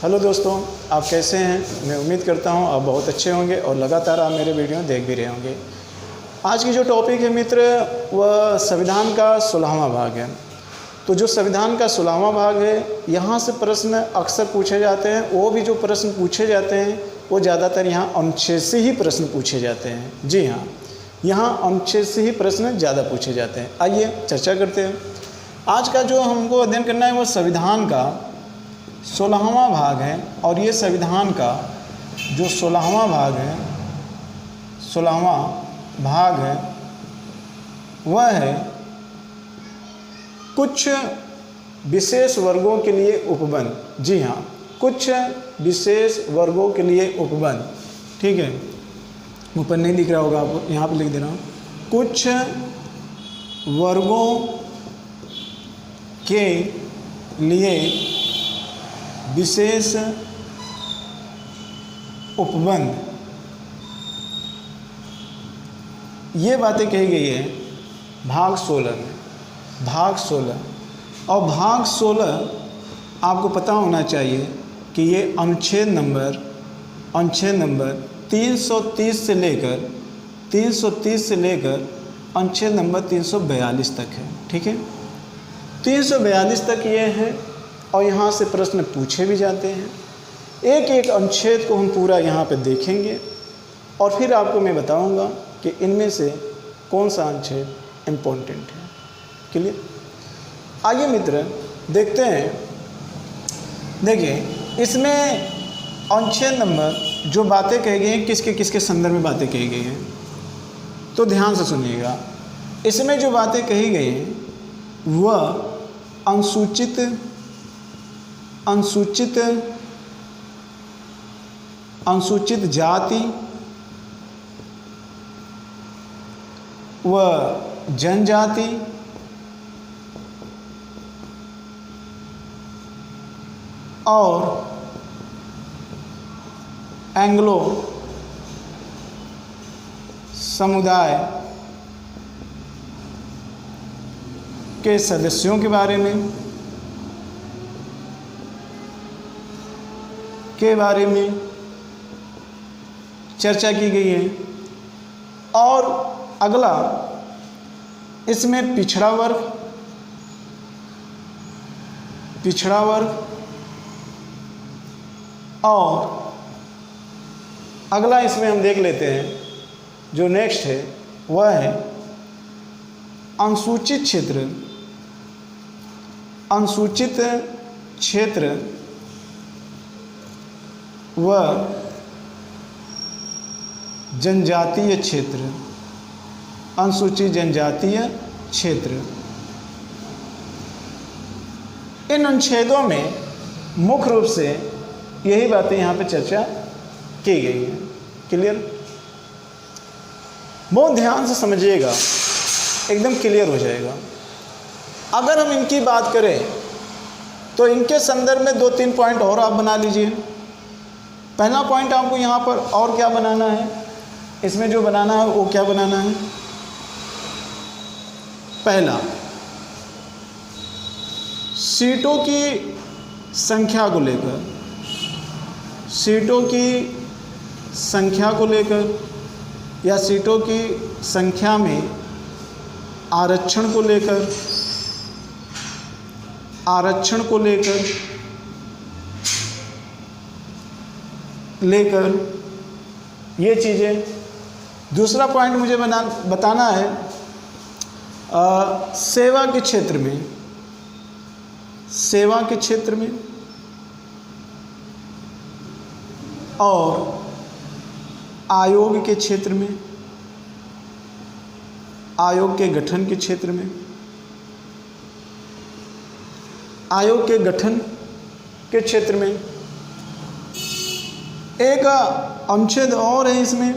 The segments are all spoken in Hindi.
हेलो दोस्तों, आप कैसे हैं। मैं उम्मीद करता हूं आप बहुत अच्छे होंगे और लगातार आप मेरे वीडियो देख भी रहे होंगे। आज की जो टॉपिक है मित्र, वह संविधान का 16वां भाग है। तो जो संविधान का 16वां भाग है, यहाँ से प्रश्न अक्सर पूछे जाते हैं। वो भी जो प्रश्न पूछे जाते हैं वो ज़्यादातर यहाँ अनुच्छेद से ही प्रश्न पूछे जाते हैं। जी हाँ, यहाँ अनुच्छेद से ही प्रश्न ज़्यादा पूछे जाते हैं। आइए चर्चा करते हैं। आज का जो हमको अध्ययन करना है वो संविधान का 16वां भाग है। और ये संविधान का जो 16वां भाग है, 16वां भाग है, वह है कुछ विशेष वर्गों के लिए उपबंध। जी हाँ, कुछ विशेष वर्गों के लिए उपबंध। ठीक है, ऊपर नहीं दिख रहा होगा आपको, यहाँ पे लिख दे रहा हूँ। कुछ वर्गों के लिए विशेष उपबंध, ये बातें कही गई है भाग 16 में। भाग 16 और भाग 16 आपको पता होना चाहिए कि ये अनुच्छेद नंबर 330 से लेकर अनुच्छेद नंबर 342 तक है। ठीक है, 342 तक ये है और यहाँ से प्रश्न पूछे भी जाते हैं। एक एक अनुच्छेद को हम पूरा यहाँ पे देखेंगे और फिर आपको मैं बताऊँगा कि इनमें से कौन सा अनुच्छेद इम्पोर्टेंट है। क्लियर? आइए मित्र देखते हैं। देखिए, इसमें अनुच्छेद नंबर जो बातें कही गई हैं किसके किसके संदर्भ में बातें कही गई हैं, तो ध्यान से सुनिएगा। इसमें जो बातें कही गई हैं वह अनुसूचित जाति व जनजाति और एंग्लो समुदाय के सदस्यों के बारे में चर्चा की गई है। और अगला, इसमें पिछड़ा वर्ग और अगला इसमें हम देख लेते हैं जो नेक्स्ट है वह है अनुसूचित क्षेत्र व जनजातीय क्षेत्र। अनुसूचित जनजातीय क्षेत्र, इन अनुच्छेदों में मुख्य रूप से यही बातें यहाँ पे चर्चा की गई है। क्लियर? बहुत ध्यान से समझिएगा, एकदम क्लियर हो जाएगा। अगर हम इनकी बात करें तो इनके संदर्भ में 2-3 पॉइंट और आप बना लीजिए। पहला पॉइंट आपको यहाँ पर और क्या बनाना है, इसमें जो बनाना है वो क्या बनाना है। पहला, सीटों की संख्या को लेकर या सीटों की संख्या में आरक्षण को लेकर ये चीज़ें। दूसरा पॉइंट मुझे बताना है सेवा के क्षेत्र में और आयोग के क्षेत्र में, आयोग के गठन के क्षेत्र में, आयोग के गठन के क्षेत्र में। एक अनुच्छेद और है इसमें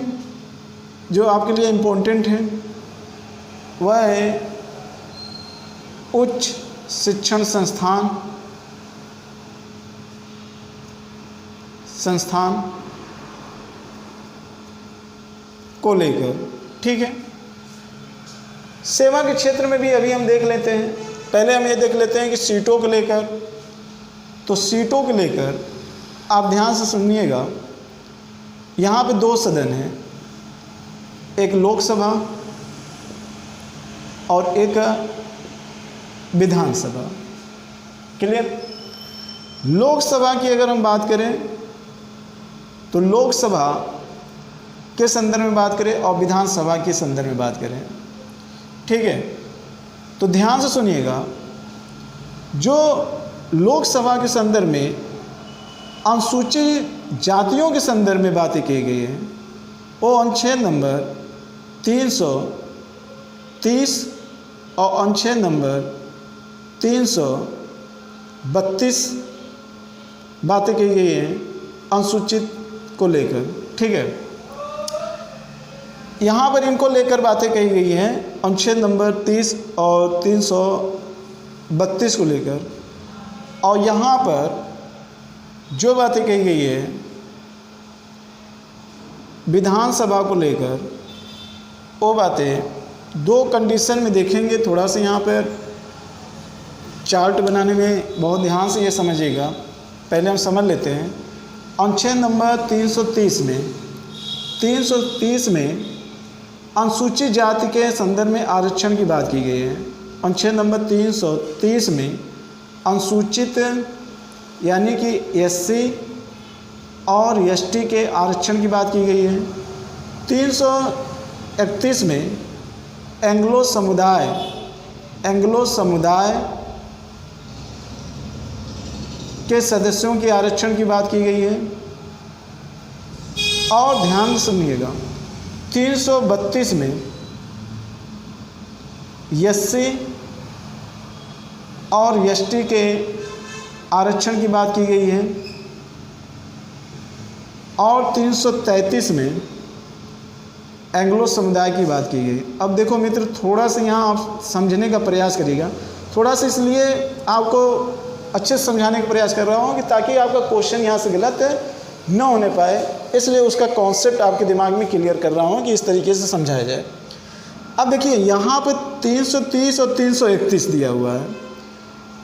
जो आपके लिए इम्पोर्टेंट है, वह है उच्च शिक्षण संस्थान को लेकर। ठीक है, सेवा के क्षेत्र में भी अभी हम देख लेते हैं। पहले हम ये देख लेते हैं कि सीटों को लेकर, तो सीटों को लेकर आप ध्यान से सुनिएगा, यहाँ पे दो सदन हैं, एक लोकसभा और एक विधानसभा। क्लियर? लोकसभा की अगर हम बात करें तो लोकसभा के संदर्भ में बात करें और विधानसभा के संदर्भ में बात करें, ठीक है? तो ध्यान से सुनिएगा, जो लोकसभा के संदर्भ में अनुसूचित जातियों के संदर्भ में बातें की गई हैं, वो अनुच्छेद नंबर 330 और अनुच्छेद नंबर 332 बातें की गई हैं अनुसूचित को लेकर, ठीक है? यहाँ पर इनको लेकर बातें कही गई हैं अनुच्छेद नंबर 30 और 332 को लेकर, और यहाँ पर जो बातें कही गई है विधानसभा को लेकर, वो बातें दो कंडीशन में देखेंगे। थोड़ा सा यहाँ पर चार्ट बनाने में बहुत ध्यान से ये समझिएगा। पहले हम समझ लेते हैं। अनुच्छेद नंबर 330 में अनुसूचित जाति के संदर्भ में आरक्षण की बात की गई है। अनुच्छेद नंबर 330 में अनुसूचित यानी कि एससी और एसटी के आरक्षण की बात की गई है। 331 में एंग्लो समुदाय के सदस्यों के आरक्षण की बात की गई है। और ध्यान सुनिएगा, 332 में एससी और एसटी के आरक्षण की बात की गई है। और 333 में एंग्लो समुदाय की बात की गई। अब देखो मित्र, थोड़ा सा यहाँ आप समझने का प्रयास करिएगा, थोड़ा सा इसलिए आपको अच्छे से समझाने का प्रयास कर रहा हूँ कि ताकि आपका क्वेश्चन यहाँ से गलत न होने पाए, इसलिए उसका कॉन्सेप्ट आपके दिमाग में क्लियर कर रहा हूँ कि इस तरीके से समझाया जाए। अब देखिए यहाँ पे 330 और 331 दिया हुआ है।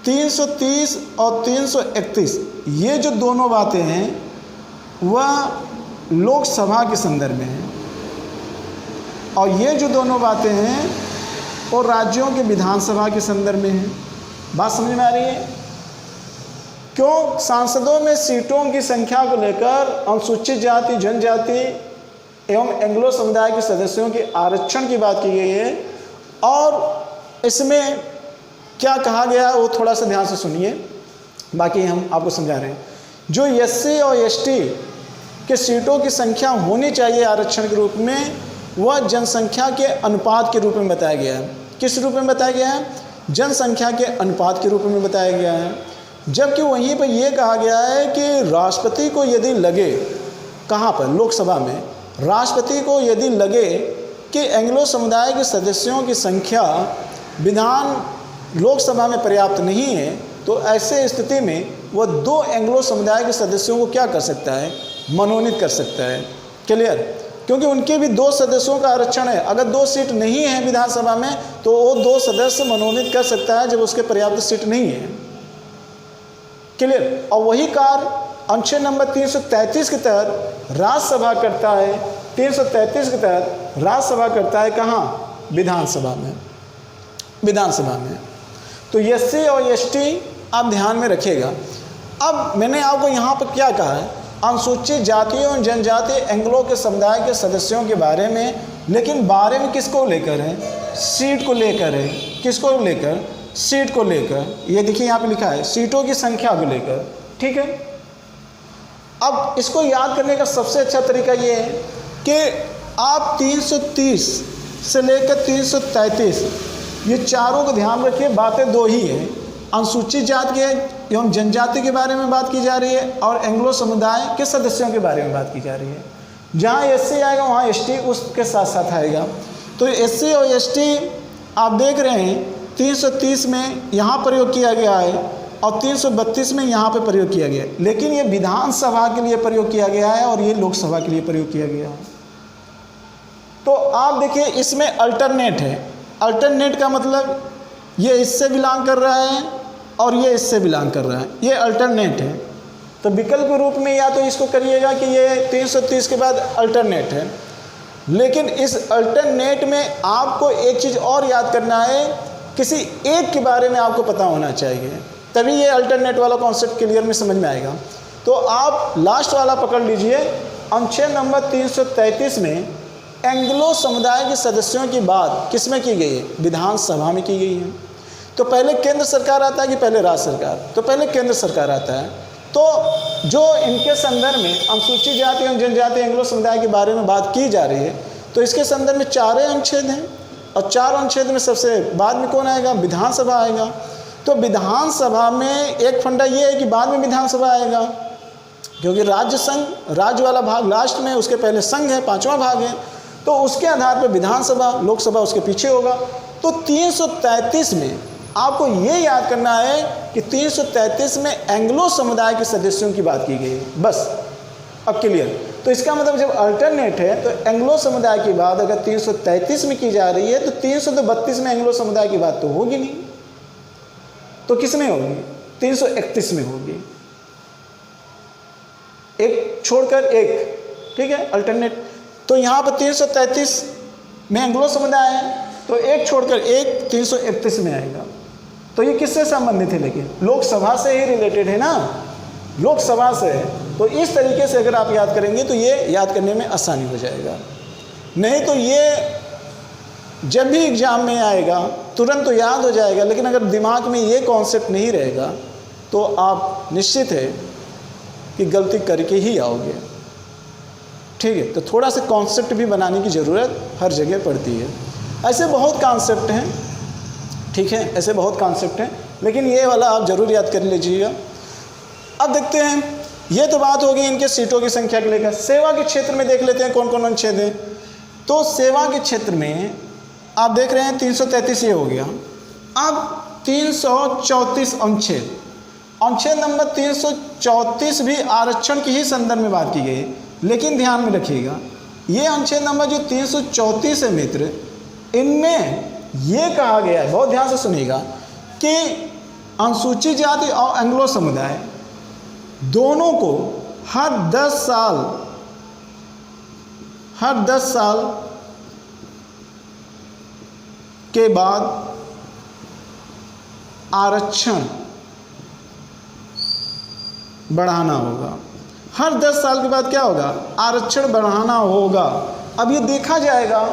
330 और 331 ये जो दोनों बातें हैं वह लोकसभा के संदर्भ में हैं, और ये जो दोनों बातें हैं वो राज्यों के विधानसभा के संदर्भ में हैं। बात समझ में आ रही है? क्यों? सांसदों में सीटों की संख्या को लेकर अनुसूचित जाति, जनजाति एवं एंग्लो समुदाय के सदस्यों के आरक्षण की बात की गई है। और इसमें क्या कहा गया है वो थोड़ा सा ध्यान से सुनिए, बाकी हम आपको समझा रहे हैं। जो एससी और एसटी के सीटों की संख्या होनी चाहिए आरक्षण के रूप में, वह जनसंख्या के अनुपात के रूप में बताया गया है। किस रूप में बताया गया है? जनसंख्या के अनुपात के रूप में बताया गया है। जबकि वहीं पर यह कहा गया है कि राष्ट्रपति को यदि लगे, कहाँ पर? लोकसभा में राष्ट्रपति को यदि लगे कि एंग्लो समुदाय के सदस्यों की संख्या लोकसभा में पर्याप्त नहीं है, तो ऐसे स्थिति में वह 2 एंग्लो समुदाय के सदस्यों को क्या कर सकता है? मनोनीत कर सकता है। क्लियर? क्योंकि उनके भी 2 सदस्यों का आरक्षण है। अगर 2 सीट नहीं है विधानसभा में तो वो 2 सदस्य मनोनीत कर सकता है जब उसके पर्याप्त सीट नहीं है। क्लियर? और वही कार्य अनुच्छेद नंबर 333 के तहत राज्यसभा करता है। 333 के तहत राज्यसभा करता है कहाँ? विधानसभा में। तो एससी और एसटी आप ध्यान में रखिएगा। अब मैंने आपको यहाँ पर क्या कहा है? अनुसूचित जातियों और जनजाति एंग्लो के समुदाय के सदस्यों के बारे में, लेकिन बारे में किसको लेकर है? सीट को लेकर है। किसको लेकर? सीट को लेकर। ये देखिए यहाँ पे लिखा है सीटों की संख्या को लेकर। ठीक है, अब इसको याद करने का सबसे अच्छा तरीका ये है कि आप 330 से लेकर 333 ये चारों को ध्यान रखिए। बातें 2 ही हैं, अनुसूचित जाति के एवं जनजाति के बारे में बात की जा रही है और एंग्लो समुदाय के सदस्यों के बारे में बात की जा रही है। जहाँ एससी आएगा वहाँ एसटी उसके साथ साथ आएगा। तो एससी और एसटी आप देख रहे हैं 330 में यहाँ प्रयोग किया गया है और 332 में यहाँ पे प्रयोग किया गया है, लेकिन ये विधानसभा के लिए प्रयोग किया गया है और ये लोकसभा के लिए प्रयोग किया गया है। तो आप देखिए इसमें अल्टरनेट है। अल्टरनेट का मतलब ये इससे बिलोंग कर रहा है और ये इससे बिलोंग कर रहा है, ये अल्टरनेट है। तो विकल्प के रूप में या तो इसको करिएगा कि ये 330 के बाद अल्टरनेट है, लेकिन इस अल्टरनेट में आपको एक चीज़ और याद करना है, किसी एक के बारे में आपको पता होना चाहिए, तभी ये अल्टरनेट वाला कॉन्सेप्ट क्लियर में समझ में आएगा। तो आप लास्ट वाला पकड़ लीजिए, अनुच्छेद नंबर 333 में एंग्लो समुदाय के सदस्यों की बात किस में की गई है? विधानसभा में की गई है। तो पहले केंद्र सरकार आता है कि पहले राज्य सरकार? तो पहले केंद्र सरकार आता है। तो जो इनके संदर्भ में अनुसूचित जाति एवं जनजाति एंग्लो समुदाय के बारे में बात की जा रही है, तो इसके संदर्भ में 4 अनुच्छेद हैं, और 4 अनुच्छेद में सबसे बाद में कौन आएगा? विधानसभा आएगा। तो विधानसभा में एक फंडा ये है कि बाद में विधानसभा आएगा, क्योंकि राज्य संघ, राज्य वाला भाग लास्ट में, उसके पहले संघ है, 5वां भाग है, तो उसके आधार पर विधानसभा, लोकसभा उसके पीछे होगा। तो 333 में आपको ये याद करना है कि 333 में एंग्लो समुदाय के सदस्यों की बात की गई है, बस। अब क्लियर? तो इसका मतलब जब अल्टरनेट है तो एंग्लो समुदाय की बात अगर 333 में की जा रही है तो 332 में एंग्लो समुदाय की बात तो होगी नहीं, तो किस में होगी? 331 में होगी, एक छोड़कर एक, ठीक है, अल्टरनेट। तो यहाँ पर 333 में एंग्लो समुदाय है, तो एक छोड़कर एक 331 में आएगा। तो ये किससे संबंधित है? लेकिन लोकसभा से ही रिलेटेड है ना, लोकसभा से है। तो इस तरीके से अगर आप याद करेंगे तो ये याद करने में आसानी हो जाएगा। नहीं तो ये जब भी एग्जाम में आएगा तुरंत तो याद हो जाएगा, लेकिन अगर दिमाग में ये कॉन्सेप्ट नहीं रहेगा तो आप निश्चित है कि गलती करके ही आओगे, ठीक है। तो थोड़ा सा कॉन्सेप्ट भी बनाने की ज़रूरत हर जगह पड़ती है। ऐसे बहुत कॉन्सेप्ट हैं, ठीक है, ऐसे बहुत कॉन्सेप्ट हैं, लेकिन ये वाला आप ज़रूर याद कर लीजिएगा। अब देखते हैं, ये तो बात होगी इनके सीटों की संख्या को लेकर। सेवा के क्षेत्र में देख लेते हैं कौन कौन अनुच्छेद हैं। तो सेवा के क्षेत्र में आप देख रहे हैं 333 ये हो गया। अब 334 अनुच्छेद, अनुच्छेद नंबर 334 भी आरक्षण की ही संदर्भ में बात की गई है, लेकिन ध्यान में रखिएगा ये अनुच्छेद नंबर जो 334 है मित्र, इनमें ये कहा गया है, बहुत ध्यान से सुनिएगा, कि अनुसूचित जाति और एंग्लो समुदाय दोनों को हर 10 साल के बाद आरक्षण बढ़ाना होगा। हर 10 साल के बाद क्या होगा? आरक्षण बढ़ाना होगा। अब ये देखा जाएगा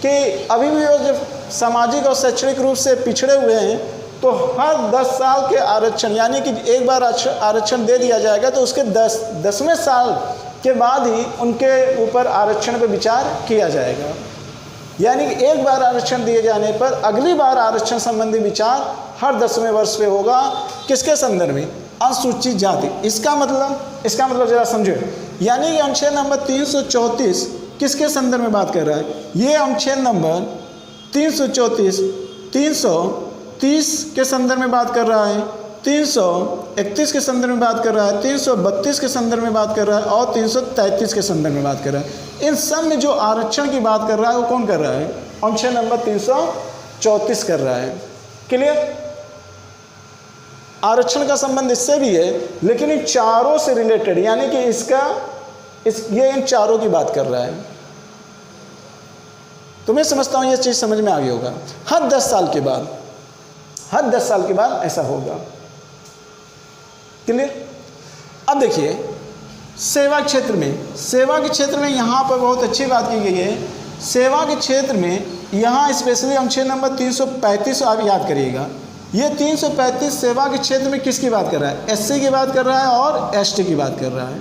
कि अभी भी वो जो सामाजिक और शैक्षणिक रूप से पिछड़े हुए हैं, तो हर 10 साल के आरक्षण, यानी कि एक बार आरक्षण दे दिया जाएगा तो उसके 10वें साल के बाद ही उनके ऊपर आरक्षण पर विचार किया जाएगा। यानी कि एक बार आरक्षण दिए जाने पर अगली बार आरक्षण संबंधी विचार हर 10वें वर्ष पे होगा। किसके संदर्भ में? अनुसूचित जाति। इसका मतलब जरा समझो, यानी कि अनुच्छेद नंबर 334 किसके संदर्भ में बात कर रहा है? ये अनुच्छेद नंबर 334 330 के संदर्भ में बात कर रहा है, 331 के संदर्भ में बात कर रहा है, 332 के संदर्भ में बात कर रहा है और 333 के संदर्भ में बात कर रहा है। इन सब में जो आरक्षण की बात कर रहा है वो कौन कर रहा है? अनुच्छेद नंबर 334 कर रहा है। क्लियर? आरक्षण का संबंध इससे भी है, लेकिन इन चारों से रिलेटेड, यानी कि ये इन चारों की बात कर रहा है। तो मैं समझता हूं ये चीज़ समझ में आ गई होगा। हर 10 साल के बाद ऐसा होगा। क्लियर? अब देखिए सेवा के क्षेत्र में यहाँ पर बहुत अच्छी बात की गई है। सेवा के क्षेत्र में यहाँ स्पेशली अनुच्छेद नंबर 335 आप याद करिएगा। ये 335 सेवा के क्षेत्र में किसकी बात कर रहा है? एससी की बात कर रहा है और एसटी की बात कर रहा है।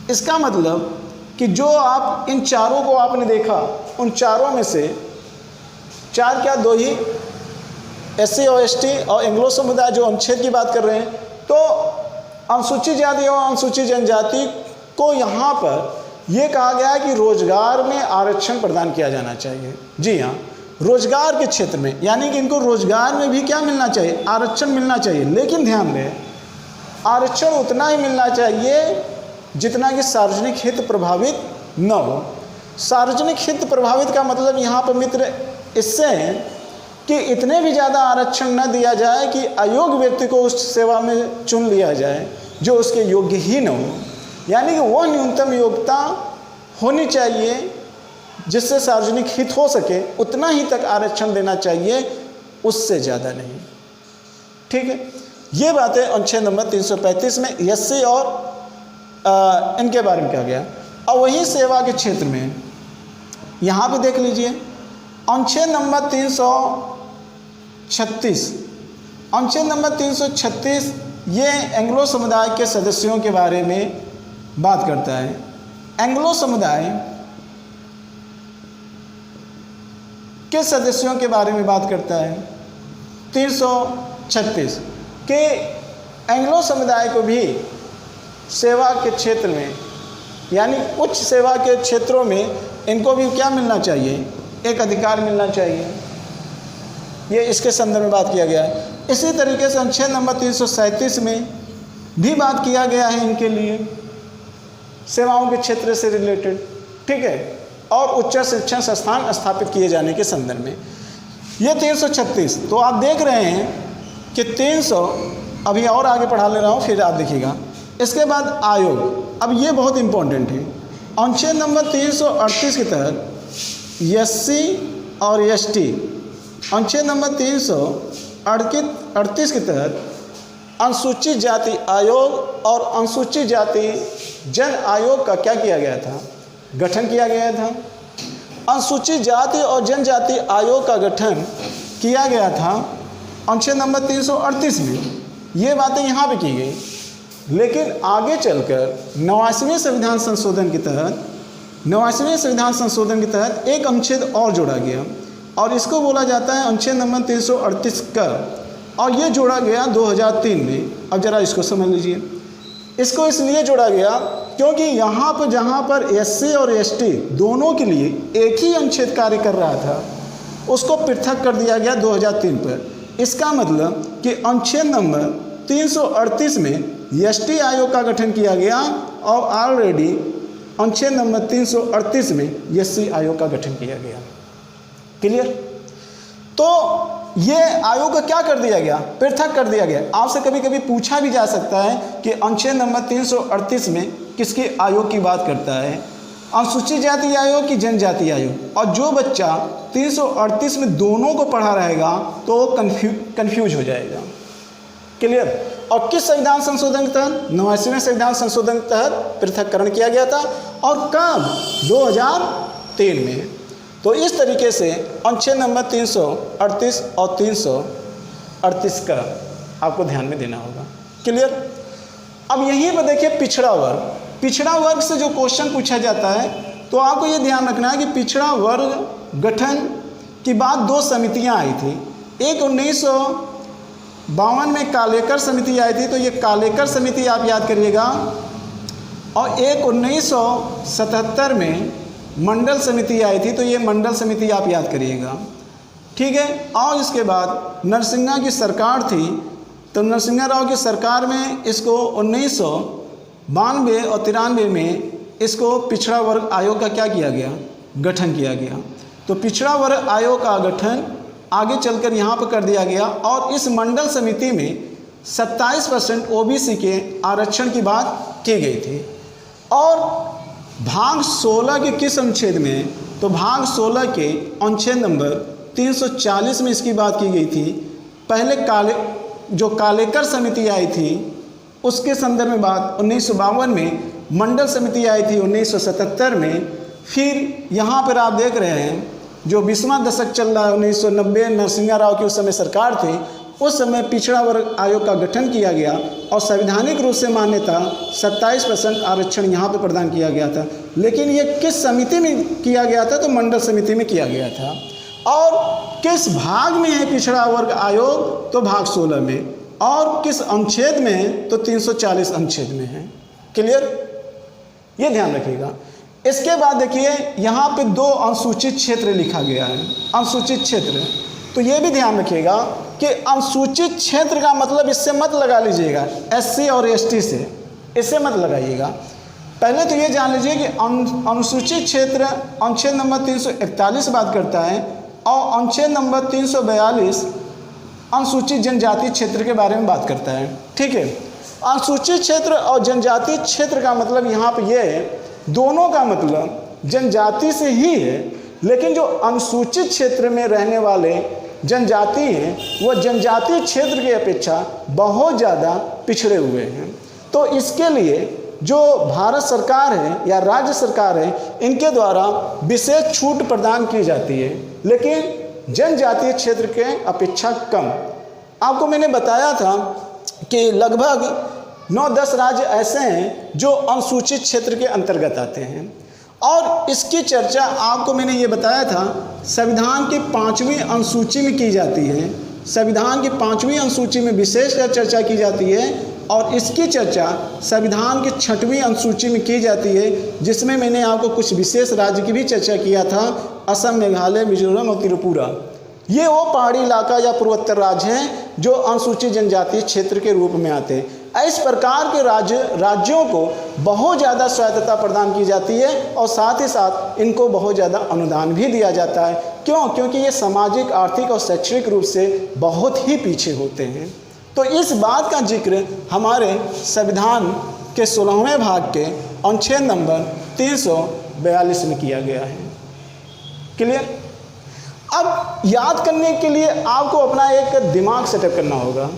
इसका मतलब कि जो आप इन चारों को आपने देखा, उन चारों में से 4 क्या 2 ही एससी और एसटी और एंग्लो समुदाय जो अनुच्छेद की बात कर रहे हैं। तो अनुसूचित जाति और अनुसूचित जनजाति को यहाँ पर यह कहा गया है कि रोजगार में आरक्षण प्रदान किया जाना चाहिए। जी हाँ, रोजगार के क्षेत्र में, यानी कि इनको रोजगार में भी क्या मिलना चाहिए? आरक्षण मिलना चाहिए। लेकिन ध्यान दें, आरक्षण उतना ही मिलना चाहिए जितना कि सार्वजनिक हित प्रभावित न हो। सार्वजनिक हित प्रभावित का मतलब यहाँ पर मित्र इससे है कि इतने भी ज़्यादा आरक्षण न दिया जाए कि अयोग्य व्यक्ति को उस सेवा में चुन लिया जाए, जो उसके योग्य ही न हो, यानी कि वह न्यूनतम योग्यता होनी चाहिए जिससे सार्वजनिक हित हो सके, उतना ही तक आरक्षण देना चाहिए, उससे ज़्यादा नहीं। ठीक है, ये बातें अनुच्छेद नंबर 335 में एससी और इनके बारे में कहा गया। और वही सेवा के क्षेत्र में यहाँ पे देख लीजिए अनुच्छेद नंबर 336, अनुच्छेद नंबर 336 ये एंग्लो समुदाय के सदस्यों के बारे में बात करता है। एंग्लो समुदाय के सदस्यों के बारे में बात करता है 336 के एंग्लो समुदाय को भी सेवा के क्षेत्र में, यानी उच्च सेवा के क्षेत्रों में इनको भी क्या मिलना चाहिए, एक अधिकार मिलना चाहिए। ये इसके संदर्भ में बात किया गया है। इसी तरीके से अनुच्छेद नंबर 337 में भी बात किया गया है इनके लिए, सेवाओं के क्षेत्र से रिलेटेड। ठीक है, और उच्च शिक्षण संस्थान स्थापित किए जाने के संदर्भ में ये 336। तो आप देख रहे हैं कि 300, अभी और आगे पढ़ा ले रहा हूँ, फिर आप देखिएगा। इसके बाद आयोग, अब ये बहुत इम्पोर्टेंट है। अनुच्छेद नंबर 338 के तहत एससी और एसटी, अनुच्छेद नंबर 338 के तहत अनुसूचित जाति आयोग और अनुसूचित जाति जन आयोग का क्या किया गया था, गठन किया गया था। अनुसूचित जाति और जनजाति आयोग का गठन किया गया था अनुच्छेद नंबर 338 में। ये बातें यहाँ पे की गई, लेकिन आगे चलकर 89वें संविधान संशोधन के तहत 89वें संविधान संशोधन के तहत एक अनुच्छेद और जोड़ा गया, और इसको बोला जाता है अनुच्छेद नंबर 338 का, और ये जोड़ा गया 2003 में। अब जरा इसको समझ लीजिए। इसको इसलिए जोड़ा गया क्योंकि यहाँ पर जहाँ पर एससी और एसटी दोनों के लिए एक ही अनुच्छेद कार्य कर रहा था, उसको पृथक कर दिया गया 2003 पर। इसका मतलब कि अनुच्छेद नंबर 338 में एसटी आयोग का गठन किया गया, और ऑलरेडी अनुच्छेद नंबर 338 में एससी आयोग का गठन किया गया। क्लियर? तो ये आयोग का क्या कर दिया गया, पृथक कर दिया गया। आपसे कभी कभी पूछा भी जा सकता है कि अनुच्छेद नंबर 338 में किसके आयोग की बात करता है, अनुसूचित जाति आयोग की जनजाति आयोग। और जो बच्चा 338 में दोनों को पढ़ा रहेगा तो वो कन्फ्यूज हो जाएगा। क्लियर? और किस संविधान संशोधन के तहत, 89वें संविधान संशोधन के तहत पृथककरण किया गया था, और कब, 2003 में। तो इस तरीके से अनुच्छेद नंबर 338 और 338 का आपको ध्यान में देना होगा। क्लियर? अब यहीं पर देखिए पिछड़ा वर्ग। पिछड़ा वर्ग से जो क्वेश्चन पूछा जाता है, तो आपको ये ध्यान रखना है कि पिछड़ा वर्ग गठन की बात 2 समितियां आई थी। एक 1952 में कालेकर समिति आई थी, तो ये कालेकर समिति आप याद करिएगा, और एक 1977 में मंडल समिति आई थी, तो ये मंडल समिति आप याद करिएगा। ठीक है, और इसके बाद नरसिंहा की सरकार थी, तो नरसिंहा राव की सरकार में इसको 1992 और 93 में इसको पिछड़ा वर्ग आयोग का क्या किया गया, गठन किया गया। तो पिछड़ा वर्ग आयोग का गठन आगे चलकर यहाँ पर कर दिया गया, और इस मंडल समिति में 27% ओबीसी के आरक्षण की बात की गई थी। और भाग 16 के किस अनुच्छेद में, तो भाग 16 के अनुच्छेद नंबर 340 में इसकी बात की गई थी। पहले जो कालेकर समिति आई थी उसके संदर्भ में बात 1952 में, मंडल समिति आई थी 1977 में। फिर यहाँ पर आप देख रहे हैं जो 20वां दशक चल रहा है, 1990, नरसिंहा राव की उस समय सरकार थी, उस समय पिछड़ा वर्ग आयोग का गठन किया गया, और संवैधानिक रूप से मान्यता 27% आरक्षण यहाँ पे प्रदान किया गया था। लेकिन ये किस समिति में किया गया था, तो मंडल समिति में किया गया था। और किस भाग में है पिछड़ा वर्ग आयोग, तो भाग 16 में। और किस अनुच्छेद में है, तो 340 अनुच्छेद में है। क्लियर? ये ध्यान रखिएगा। इसके बाद देखिए यहाँ पे 2 अनुसूचित क्षेत्र लिखा गया है, अनुसूचित क्षेत्र। तो ये भी ध्यान रखिएगा कि अनुसूचित क्षेत्र का मतलब इससे मत लगा लीजिएगा एससी और एसटी से, इससे मत लगाइएगा। पहले तो ये जान लीजिए कि अनुसूचित क्षेत्र अनुच्छेद नंबर 341 बात करता है, और अनुच्छेद नंबर 342 अनुसूचित जनजाति क्षेत्र के बारे में बात करता है। ठीक है, अनुसूचित क्षेत्र और जनजातीय क्षेत्र का मतलब यहाँ पे ये है, दोनों का मतलब जनजाति से ही है, लेकिन जो अनुसूचित क्षेत्र में रहने वाले जनजाति हैं वो जनजातीय क्षेत्र की अपेक्षा बहुत ज़्यादा पिछड़े हुए हैं। तो इसके लिए जो भारत सरकार है या राज्य सरकार है, इनके द्वारा विशेष छूट प्रदान की जाती है, लेकिन जनजातीय क्षेत्र के अपेक्षा कम। आपको मैंने बताया था कि लगभग 9-10 राज्य ऐसे हैं जो अनुसूचित क्षेत्र के अंतर्गत आते हैं, और इसकी चर्चा आपको मैंने ये बताया था संविधान की 5वीं अनुसूची में की जाती है। संविधान की 5वीं अनुसूची में विशेष चर्चा की जाती है, और इसकी चर्चा संविधान की 6वीं अनुसूची में की जाती है, जिसमें मैंने आपको कुछ विशेष राज्य की भी चर्चा किया था, असम, मेघालय, मिजोरम और त्रिपुरा। ये वो पहाड़ी इलाका या पूर्वोत्तर राज्य हैं जो अनुसूचित जनजातीय क्षेत्र के रूप में आते हैं। इस प्रकार के राज्यों को बहुत ज़्यादा स्वायत्तता प्रदान की जाती है, और साथ ही साथ इनको बहुत ज़्यादा अनुदान भी दिया जाता है। क्यों? क्योंकि ये सामाजिक, आर्थिक और शैक्षणिक रूप से बहुत ही पीछे होते हैं। तो इस बात का जिक्र हमारे संविधान के 16वें भाग के अनुच्छेद नंबर 342 में किया गया है। क्लियर? अब याद करने के लिए आपको अपना एक दिमाग सेटअप करना होगा।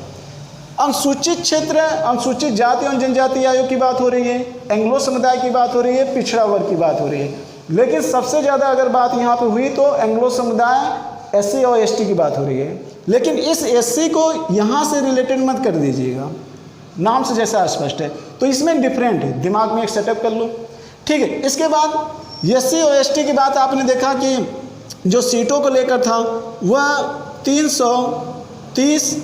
अनुसूचित क्षेत्र, अनुसूचित जाति और जनजाति आयोग की बात हो रही है, एंग्लो समुदाय की बात हो रही है, पिछड़ा वर्ग की बात हो रही है, लेकिन सबसे ज़्यादा अगर बात यहाँ पे हुई तो एंग्लो समुदाय, एससी और एसटी की बात हो रही है। लेकिन इस एससी को यहाँ से रिलेटेड मत कर दीजिएगा, नाम से जैसा स्पष्ट है, तो इसमें डिफरेंट है, दिमाग में एक सेटअप कर लो। ठीक है। इसके बाद एससी और एसटी की बात आपने देखा कि जो सीटों को लेकर था वह 330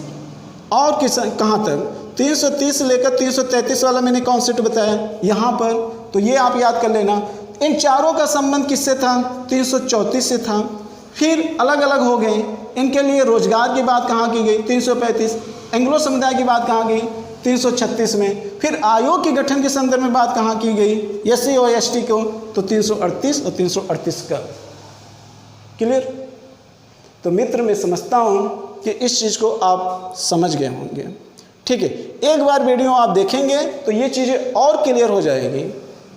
और कहाँ तक 330 से लेकर 333 वाला मैंने कॉन्सेप्ट बताया यहाँ पर, तो ये आप याद कर लेना। इन चारों का संबंध किससे था? 334 से था। फिर अलग अलग हो गए। इनके लिए रोजगार की बात कहाँ की गई? 335। एंग्लो समुदाय की बात कहाँ गई? 336 में। फिर आयोग के गठन के संदर्भ में बात कहाँ की गई? एससी और एसटी को, तो 338 और 338 का। क्लियर? तो मित्र, मैं समझता हूँ कि इस चीज़ को आप समझ गए होंगे। ठीक है। एक बार वीडियो आप देखेंगे तो ये चीज़ें और क्लियर हो जाएगी।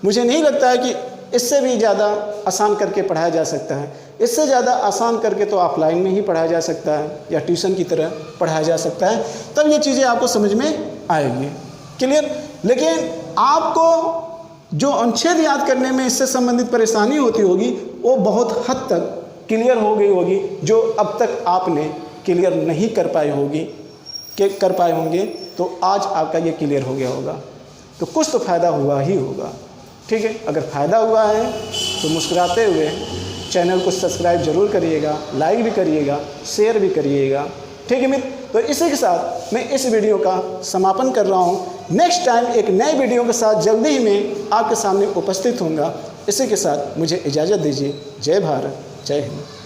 मुझे नहीं लगता है कि इससे भी ज़्यादा आसान करके पढ़ाया जा सकता है। इससे ज़्यादा आसान करके तो ऑफलाइन में ही पढ़ाया जा सकता है या ट्यूशन की तरह पढ़ाया जा सकता है, तब ये चीज़ें आपको समझ में आएगी। क्लियर? लेकिन आपको जो अनुच्छेद याद करने में इससे संबंधित परेशानी होती होगी वो बहुत हद तक क्लियर हो गई होगी, जो अब तक आपने क्लियर नहीं कर पाए होंगे, तो आज आपका ये क्लियर हो गया होगा। तो कुछ तो फ़ायदा हुआ ही होगा। ठीक है। अगर फ़ायदा हुआ है तो मुस्कुराते हुए चैनल को सब्सक्राइब जरूर करिएगा, लाइक भी करिएगा, शेयर भी करिएगा। ठीक है मित्र? तो इसी के साथ मैं इस वीडियो का समापन कर रहा हूँ। नेक्स्ट टाइम एक नए वीडियो के साथ जल्दी ही मैं आपके सामने उपस्थित होऊंगा। इसी के साथ मुझे इजाज़त दीजिए। जय भारत, जय हिंद।